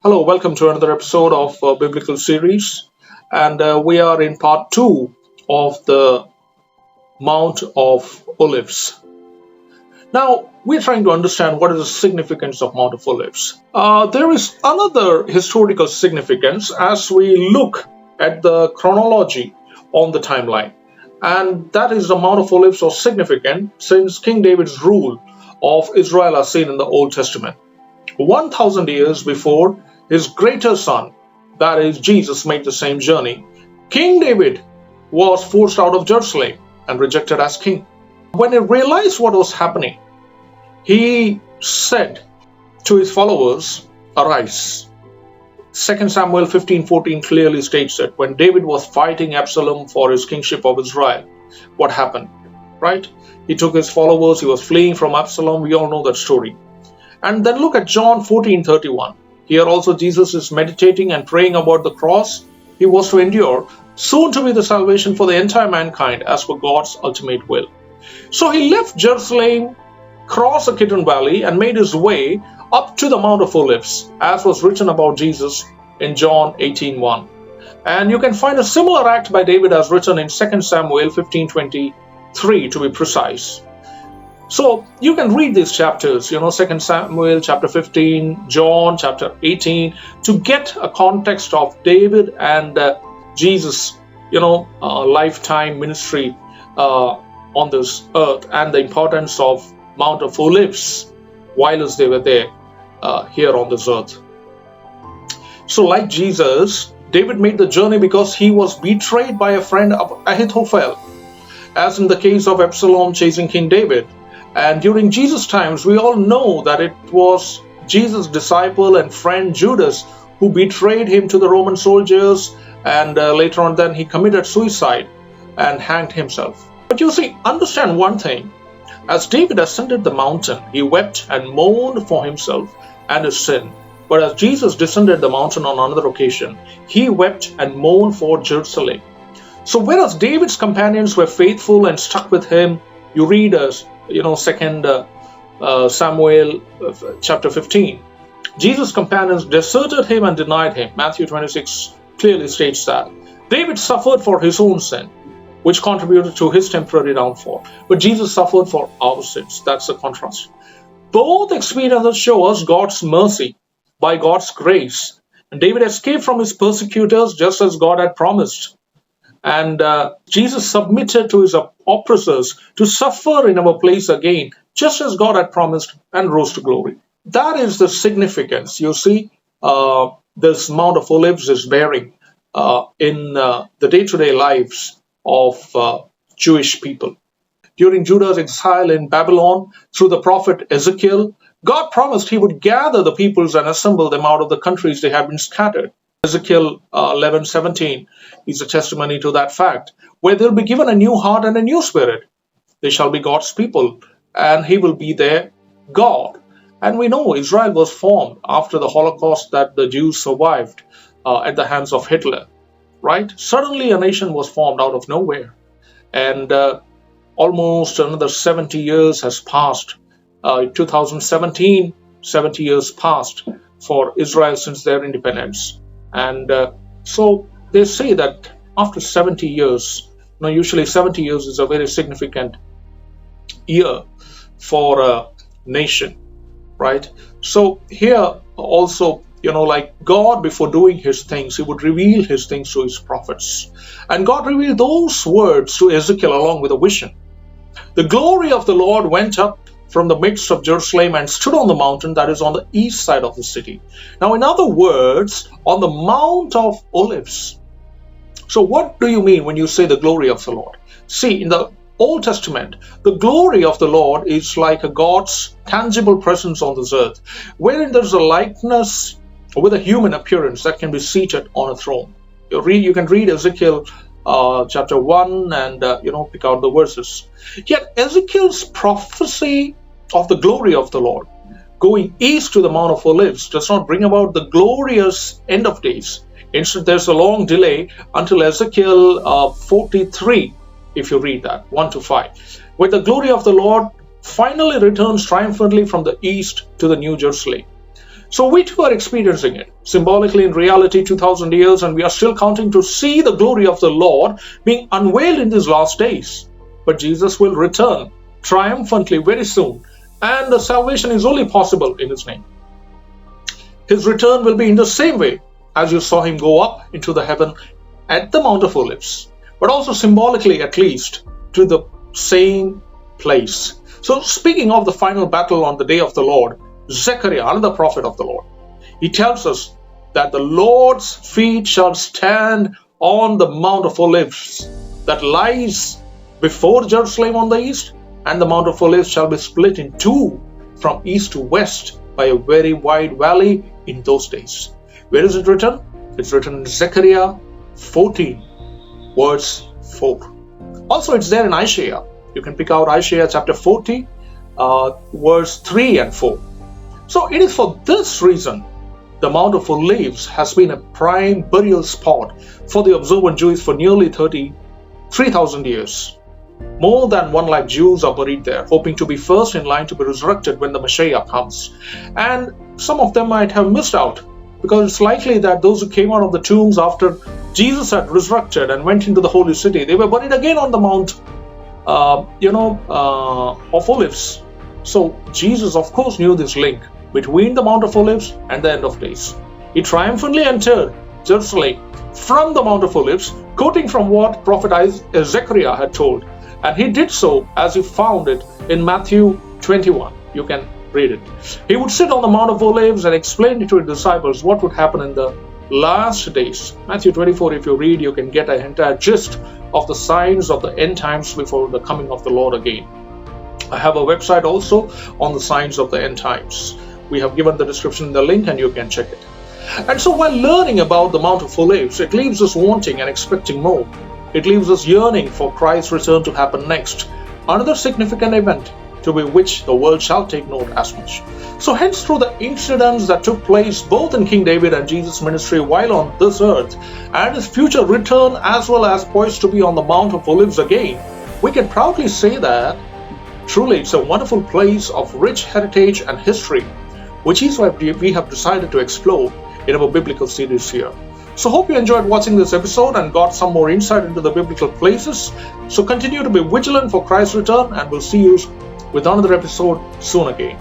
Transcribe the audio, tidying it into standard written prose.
Hello, welcome to another episode of Biblical Series. And we are in part two of the Mount of Olives. Now, we're trying to understand what is the significance of Mount of Olives. There is another historical significance as we look at the chronology on the timeline. And that is the Mount of Olives was significant since King David's rule of Israel as seen in the Old Testament. 1,000 years before his greater son, that is Jesus, made the same journey, King David was forced out of Jerusalem and rejected as king. When he realized what was happening, he said to his followers, "Arise." 2 Samuel 15:14 clearly states that when David was fighting Absalom for his kingship of Israel, what happened? Right? He took his followers, he was fleeing from Absalom. We all know that story. And then look at John 14:31. Here also Jesus is meditating and praying about the cross he was to endure, soon to be the salvation for the entire mankind as per God's ultimate will. So he left Jerusalem, crossed the Kidron Valley, and made his way up to the Mount of Olives, as was written about Jesus in John 18:1. And you can find a similar act by David as written in 2 Samuel 15:23 to be precise. So you can read these chapters, 2 Samuel chapter 15, John chapter 18, to get a context of David and Jesus, lifetime ministry on this earth and the importance of Mount of Olives whilst they were there here on this earth. So like Jesus, David made the journey because he was betrayed by a friend of Ahithophel, as in the case of Absalom chasing King David. And during Jesus' times, we all know that it was Jesus' disciple and friend Judas who betrayed him to the Roman soldiers, and later on then he committed suicide and hanged himself. But you see, understand one thing. As David ascended the mountain, he wept and mourned for himself and his sin. But as Jesus descended the mountain on another occasion, he wept and mourned for Jerusalem. So whereas David's companions were faithful and stuck with him, you read as 2 Samuel chapter 15. Jesus' companions deserted him and denied him. Matthew 26 clearly states that. David suffered for his own sin, which contributed to his temporary downfall. But Jesus suffered for our sins. That's the contrast. Both experiences show us God's mercy by God's grace. And David escaped from his persecutors just as God had promised. And Jesus submitted to his oppressors to suffer in our place again, just as God had promised, and rose to glory. That is the significance, you see, this Mount of Olives is bearing in the day-to-day lives of Jewish people. During Judah's exile in Babylon, through the prophet Ezekiel, God promised he would gather the peoples and assemble them out of the countries they had been scattered. Ezekiel 11:17 is a testimony to that fact, where they'll be given a new heart and a new spirit. They shall be God's people, and he will be their God. And we know Israel was formed after the Holocaust that the Jews survived at the hands of Hitler, right? Suddenly a nation was formed out of nowhere. And almost another 70 years has passed. 2017, 70 years passed for Israel since their independence. And so they say that after 70 years, usually 70 years is a very significant year for a nation, right? So here also, like God, before doing his things, he would reveal his things to his prophets. And God revealed those words to Ezekiel along with a vision. The glory of the Lord went up from the midst of Jerusalem and stood on the mountain that is on the east side of the city. Now, in other words, on the Mount of Olives. So what do you mean when you say the glory of the Lord? See, in the Old Testament, the glory of the Lord is like a God's tangible presence on this earth, wherein there's a likeness with a human appearance that can be seated on a throne. You can read Ezekiel chapter 1 and pick out the verses. Yet Ezekiel's prophecy of the glory of the Lord going east to the Mount of Olives does not bring about the glorious end of days. Instead, there's a long delay until Ezekiel 43, if you read that, 1 to 5, where the glory of the Lord finally returns triumphantly from the east to the New Jerusalem. So we too are experiencing it, symbolically in reality 2000 years, and we are still counting to see the glory of the Lord being unveiled in these last days. But Jesus will return triumphantly very soon, and the salvation is only possible in His name. His return will be in the same way as you saw Him go up into the heaven at the Mount of Olives, but also symbolically at least to the same place. So speaking of the final battle on the day of the Lord, Zechariah, another prophet of the Lord, he tells us that the Lord's feet shall stand on the Mount of Olives that lies before Jerusalem on the east, and the Mount of Olives shall be split in two from east to west by a very wide valley in those days. Where is it written? It's written in Zechariah 14, verse 4. Also, it's there in Isaiah. You can pick out Isaiah chapter 40, verse 3 and 4. So it is for this reason the Mount of Olives has been a prime burial spot for the observant Jews for nearly 3,000 years. More than 1 lakh Jews are buried there, hoping to be first in line to be resurrected when the Messiah comes. And some of them might have missed out, because it's likely that those who came out of the tombs after Jesus had resurrected and went into the holy city, they were buried again on the Mount of Olives. So Jesus, of course, knew this link between the Mount of Olives and the end of days. He triumphantly entered Jerusalem from the Mount of Olives, quoting from what prophet Zechariah had told. And he did so as he found it in Matthew 21. You can read it. He would sit on the Mount of Olives and explain to his disciples what would happen in the last days. Matthew 24, if you read, you can get an entire gist of the signs of the end times before the coming of the Lord again. I have a website also on the signs of the end times. We have given the description in the link and you can check it. And so while learning about the Mount of Olives, it leaves us wanting and expecting more. It leaves us yearning for Christ's return to happen next, another significant event to be which the world shall take note as much. So hence, through the incidents that took place both in King David and Jesus' ministry while on this earth, and his future return as well as poised to be on the Mount of Olives again, we can proudly say that truly it's a wonderful place of rich heritage and history, which is why we have decided to explore in our biblical series here. So hope you enjoyed watching this episode and got some more insight into the biblical places. So continue to be vigilant for Christ's return, and we'll see you with another episode soon again.